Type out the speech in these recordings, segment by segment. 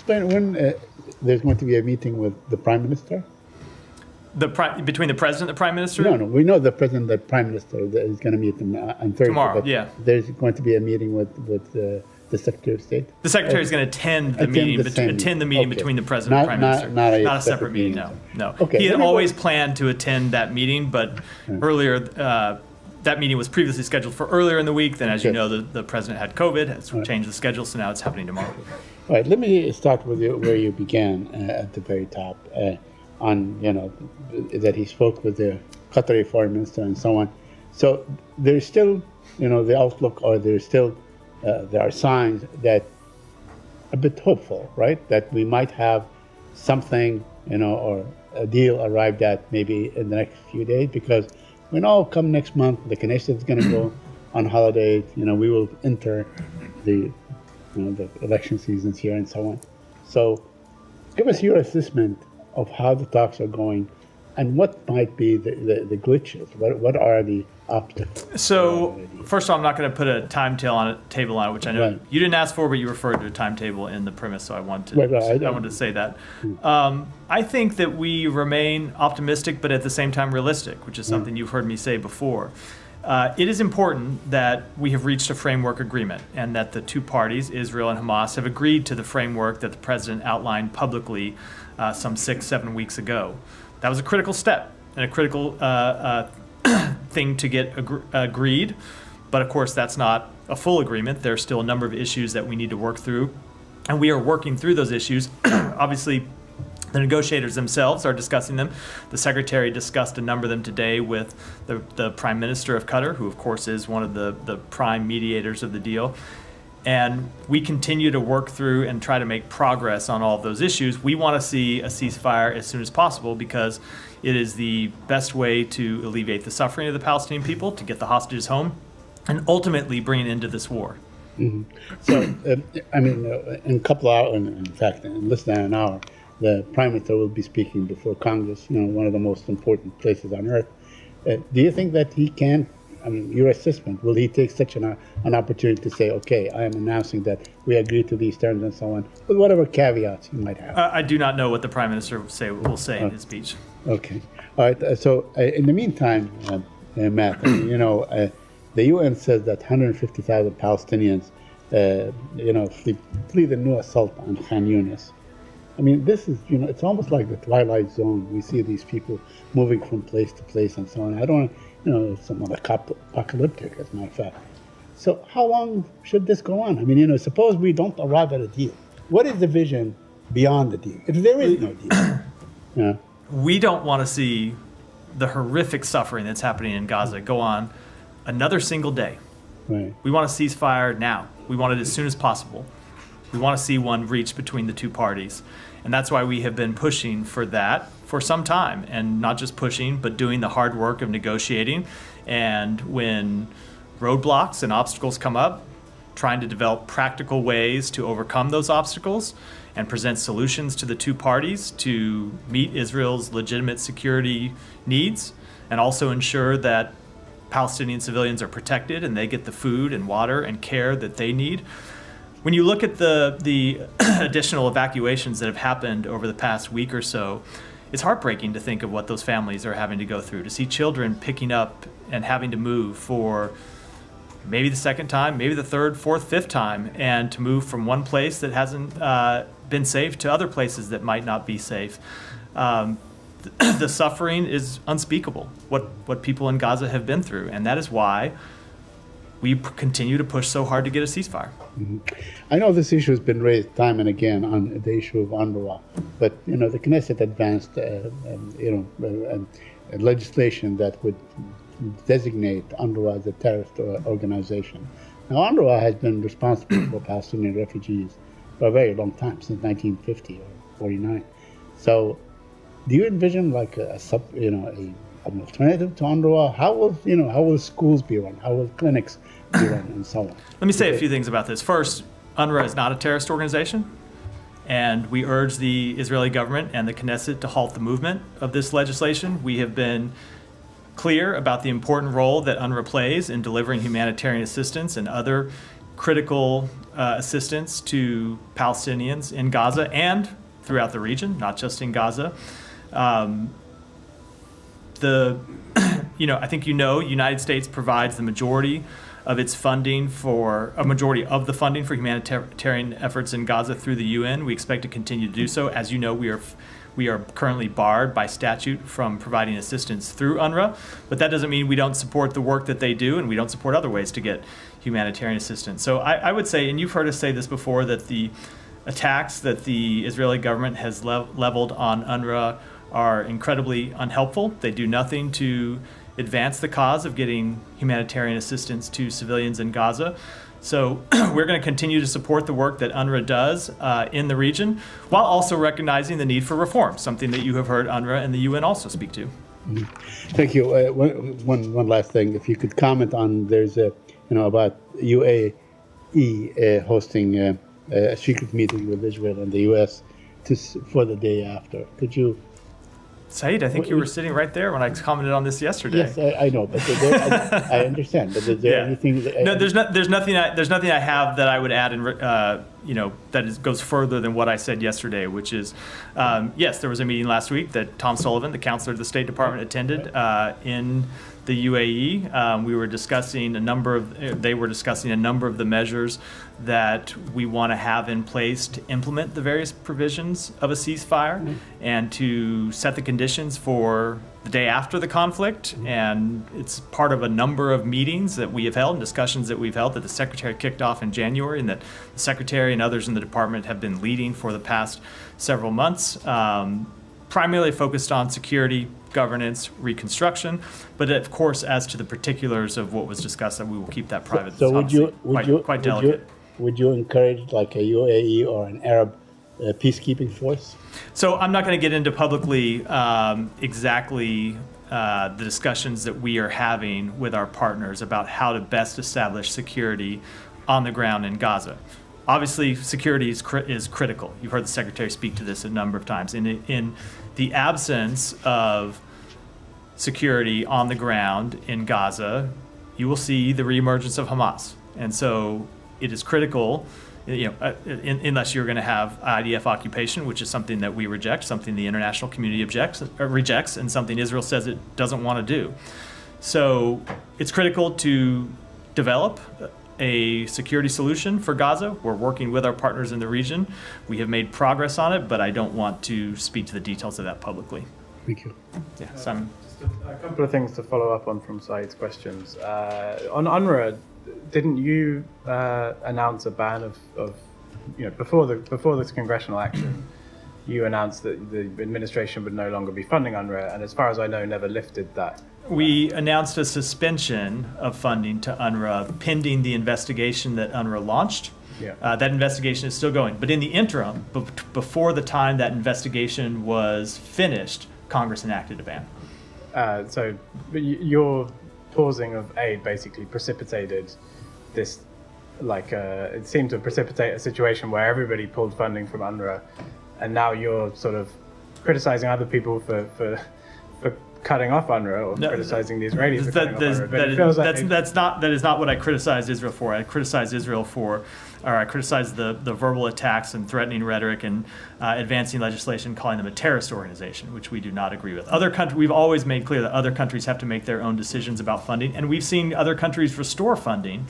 explain when there's going to be a meeting with the Prime Minister? Between the President and the Prime Minister? No. We know the President and the Prime Minister is going to meet them on Thursday. Tomorrow, yeah. There's going to be a meeting with the Secretary of State. The Secretary is going to attend the meeting between the President and the Prime Minister. Not a separate meeting, no. Okay. He had always planned to attend that meeting, but earlier, that meeting was previously scheduled for earlier in the week. Then, as you know, the President had COVID, has changed the schedule, so now it's happening tomorrow. All right, let me start with where you began at the very top, on, that he spoke with the Qatari Foreign Minister and so on. So there's still, the outlook, or there's still, there are signs that a bit hopeful, right? That we might have something, or a deal arrived at maybe in the next few days, because we know come next month, the Knesset is going to go on holiday. We will enter the election seasons here and so on. So give us your assessment of how the talks are going and what might be the glitches. What are the obstacles? So first of all, I'm not going to put a timetable on it, which I know you didn't ask for, but you referred to a timetable in the premise, so I wanted to say that. I think that we remain optimistic, but at the same time realistic, which is something you've heard me say before. It is important that we have reached a framework agreement and that the two parties, Israel and Hamas, have agreed to the framework that the President outlined publicly some 6-7 weeks ago. That was a critical step and a critical thing to get agreed. But of course, that's not a full agreement. There's still a number of issues that we need to work through. And we are working through those issues. Obviously, the negotiators themselves are discussing them. The Secretary discussed a number of them today with the Prime Minister of Qatar, who of course is one of the prime mediators of the deal. And we continue to work through and try to make progress on all of those issues. We want to see a ceasefire as soon as possible because it is the best way to alleviate the suffering of the Palestinian people, to get the hostages home, and ultimately bring an end to this war. Mm-hmm. So, in a couple of hours, in fact, in less than an hour, the Prime Minister will be speaking before Congress, one of the most important places on earth. Do you think that he can, your assessment, will he take such an opportunity to say, okay, I am announcing that we agree to these terms and so on, with whatever caveats he might have? I do not know what the Prime Minister will say in his speech. Okay. All right. So in the meantime, Matt, the UN says that 150,000 Palestinians, flee the new assault on Khan Yunis. This is, it's almost like the Twilight Zone. We see these people moving from place to place and so on. I don't, it's somewhat apocalyptic, as a matter of fact. So how long should this go on? Suppose we don't arrive at a deal. What is the vision beyond the deal, if there is no deal? We don't want to see the horrific suffering that's happening in Gaza go on another single day. Right. We want a ceasefire now. We want it as soon as possible. We want to see one reached between the two parties. And that's why we have been pushing for that for some time. And not just pushing, but doing the hard work of negotiating. And when roadblocks and obstacles come up, trying to develop practical ways to overcome those obstacles and present solutions to the two parties to meet Israel's legitimate security needs and also ensure that Palestinian civilians are protected and they get the food and water and care that they need. When you look at the additional evacuations that have happened over the past week or so, it's heartbreaking to think of what those families are having to go through, to see children picking up and having to move for maybe the second time, maybe the third, fourth, fifth time, and to move from one place that hasn't been safe to other places that might not be safe. The suffering is unspeakable, what people in Gaza have been through, and that is why we continue to push so hard to get a ceasefire. Mm-hmm. I know this issue has been raised time and again on the issue of UNRWA, but the Knesset advanced legislation that would designate UNRWA as a terrorist organization. Now, UNRWA has been responsible for Palestinian refugees for a very long time, since 1950 or 49. So, do you envision like an alternative to UNRWA? How will schools be run? How will clinics be run, and so on? Let me say a few things about this. First, UNRWA is not a terrorist organization, and we urge the Israeli government and the Knesset to halt the movement of this legislation. We have been clear about the important role that UNRWA plays in delivering humanitarian assistance and other critical assistance to Palestinians in Gaza and throughout the region, not just in Gaza. I think United States provides the majority of its funding majority of the funding for humanitarian efforts in Gaza through the UN. We expect to continue to do so. As you know, we are currently barred by statute from providing assistance through UNRWA, but that doesn't mean we don't support the work that they do, and we don't support other ways to get humanitarian assistance. So I would say, and you've heard us say this before, that the attacks that the Israeli government has leveled on UNRWA are incredibly unhelpful. They do nothing to advance the cause of getting humanitarian assistance to civilians in Gaza. So we're going to continue to support the work that UNRWA does in the region, while also recognizing the need for reform, something that you have heard UNRWA and the UN also speak to. Mm-hmm. Thank you. One last thing, if you could comment on, there's about UAE hosting a secret meeting with Israel and the US for the day after. Could you? Saeed, I think you were sitting right there when I commented on this yesterday. Yes, I know, but I understand. But is there anything? No, there's nothing I have that I would add, that goes further than what I said yesterday. Which is, yes, there was a meeting last week that Tom Sullivan, the counselor of the State Department, attended in the UAE. We were discussing they were discussing a number of the measures that we want to have in place to implement the various provisions of a ceasefire and to set the conditions for the day after the conflict. And it's part of a number of meetings that we have held and discussions that we've held that the Secretary kicked off in January, and that the Secretary and others in the department have been leading for the past several months, primarily focused on security, governance, reconstruction, but of course, as to the particulars of what was discussed, that we will keep that private. So quite delicate. Would you encourage like a UAE or an Arab peacekeeping force? So I'm not going to get into publicly exactly the discussions that we are having with our partners about how to best establish security on the ground in Gaza. Obviously, security is critical. You've heard the Secretary speak to this a number of times. In the absence of security on the ground in Gaza, you will see the reemergence of Hamas. And so it is critical, unless you're going to have IDF occupation, which is something that we reject, something the international community rejects, and something Israel says it doesn't want to do. So it's critical to develop a security solution for Gaza. We're working with our partners in the region. We have made progress on it, but I don't want to speak to the details of that publicly. Thank you. Yeah, just a couple of things to follow up on from Saeed's questions. On UNRWA, didn't you announce a ban of before this congressional action, you announced that the administration would no longer be funding UNRWA, and as far as I know, never lifted that. We announced a suspension of funding to UNRWA pending the investigation that UNRWA launched. Yeah. That investigation is still going. But in the interim, before the time that investigation was finished, Congress enacted a ban. So your pausing of aid basically precipitated this, it seemed to precipitate a situation where everybody pulled funding from UNRWA, and now you're sort of criticizing other people for cutting off UNRWA, or criticizing the Israelis for cutting off UNRWA. But it feels like that is not what I criticized Israel for. I criticized the verbal attacks and threatening rhetoric and advancing legislation calling them a terrorist organization, which we do not agree with. We've always made clear that other countries have to make their own decisions about funding, and we've seen other countries restore funding.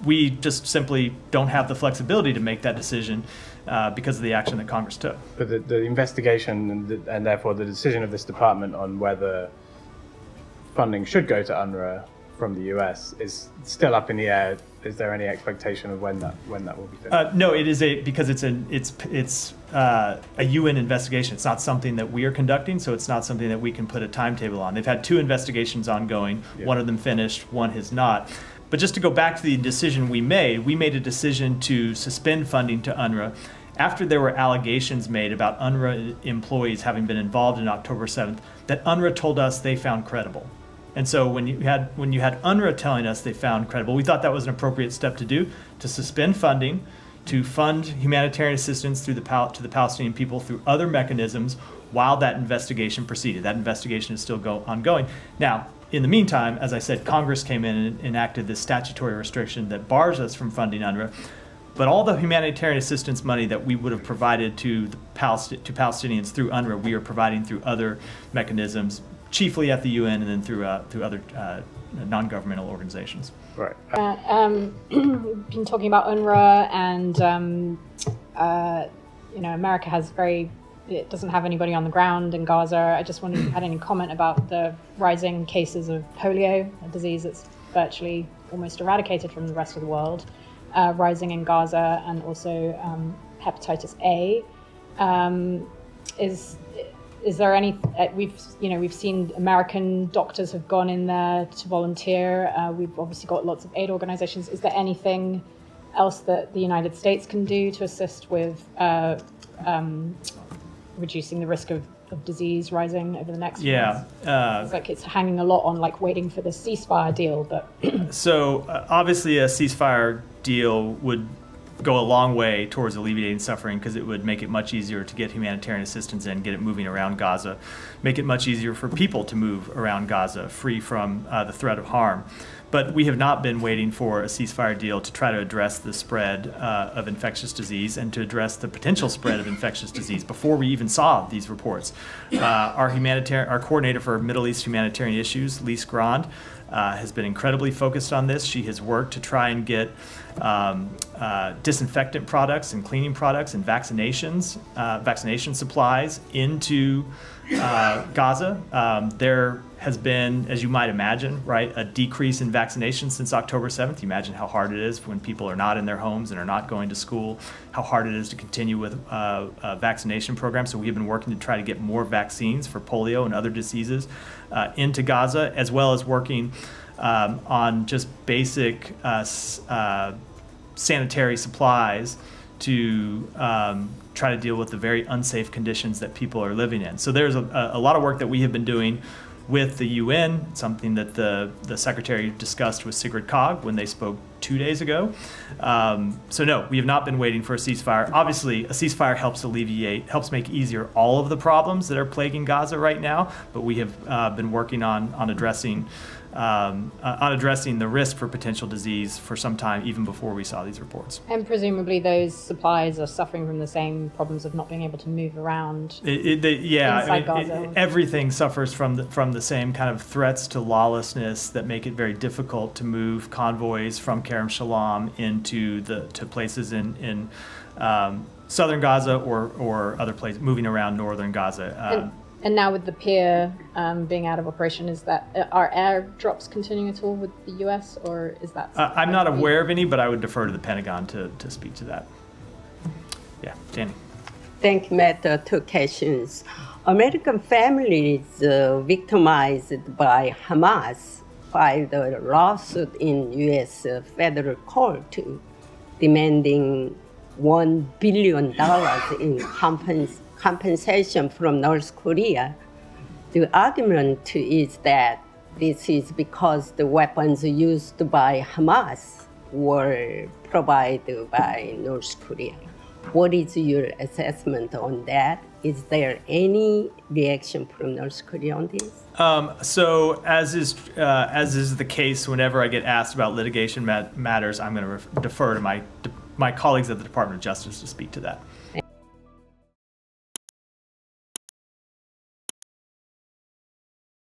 We just simply don't have the flexibility to make that decision because of the action that Congress took. But the investigation and therefore the decision of this department on whether funding should go to UNRWA from the US is still up in the air. Is there any expectation of when that will be finished? No, it is because it's a UN investigation. It's not something that we are conducting, so it's not something that we can put a timetable on. They've had 2 investigations ongoing. Yeah. One of them finished, one has not. But just to go back to the decision we made a decision to suspend funding to UNRWA after there were allegations made about UNRWA employees having been involved in October 7th that UNRWA told us they found credible. And so when you had UNRWA telling us they found credible, we thought that was an appropriate step to do, to suspend funding, to fund humanitarian assistance to the Palestinian people through other mechanisms while that investigation proceeded. That investigation is still ongoing. Now, in the meantime, as I said, Congress came in and enacted this statutory restriction that bars us from funding UNRWA. But all the humanitarian assistance money that we would have provided to Palestinians through UNRWA, we are providing through other mechanisms, chiefly at the UN and then through other non-governmental organizations. Right. We've been talking about UNRWA, and America it doesn't have anybody on the ground in Gaza. I just wondered if you had any comment about the rising cases of polio, a disease that's virtually almost eradicated from the rest of the world, rising in Gaza, and also hepatitis A. Is there any? We've seen American doctors have gone in there to volunteer. We've obviously got lots of aid organizations. Is there anything else that the United States can do to assist with reducing the risk of disease rising over the next months? It's like it's hanging a lot on waiting for the ceasefire deal, but so obviously a ceasefire deal would go a long way towards alleviating suffering, because it would make it much easier to get humanitarian assistance and get it moving around Gaza, make it much easier for people to move around Gaza free from the threat of harm. But we have not been waiting for a ceasefire deal to try to address the spread of infectious disease and to address the potential spread of infectious disease before we even saw these reports. Our coordinator for Middle East humanitarian issues, Lise Grand, has been incredibly focused on this. She has worked to try and get disinfectant products and cleaning products and vaccination supplies into Gaza. There has been, as you might imagine, right, a decrease in vaccination since October 7th. You imagine how hard it is when people are not in their homes and are not going to school, how hard it is to continue with a vaccination program. So we have been working to try to get more vaccines for polio and other diseases into Gaza, as well as working on just basic sanitary supplies to try to deal with the very unsafe conditions that people are living in. So there's a lot of work that we have been doing with the UN, something that the Secretary discussed with Sigrid Kaag when they spoke 2 days ago. So no, we have not been waiting for a ceasefire. Obviously, a ceasefire helps make easier all of the problems that are plaguing Gaza right now, but we have been working on addressing the risk for potential disease for some time, even before we saw these reports. And presumably those supplies are suffering from the same problems of not being able to move around. Inside Gaza. Everything suffers from the same kind of threats to lawlessness that make it very difficult to move convoys from Kerem Shalom into to places in southern Gaza or other places, moving around northern Gaza. And now with the pier being out of operation, are airdrops continuing at all with the U.S. or is that? I'm not aware of any, but I would defer to the Pentagon to speak to that. Yeah, Danny. Thank you, Matt. 2 questions. American families victimized by Hamas filed a lawsuit in U.S. federal court demanding $1 billion in compensation from North Korea. The argument is that this is because the weapons used by Hamas were provided by North Korea. What is your assessment on that? Is there any reaction from North Korea on this? So as is the case, whenever I get asked about litigation matters, I'm going to defer to my colleagues at the Department of Justice to speak to that.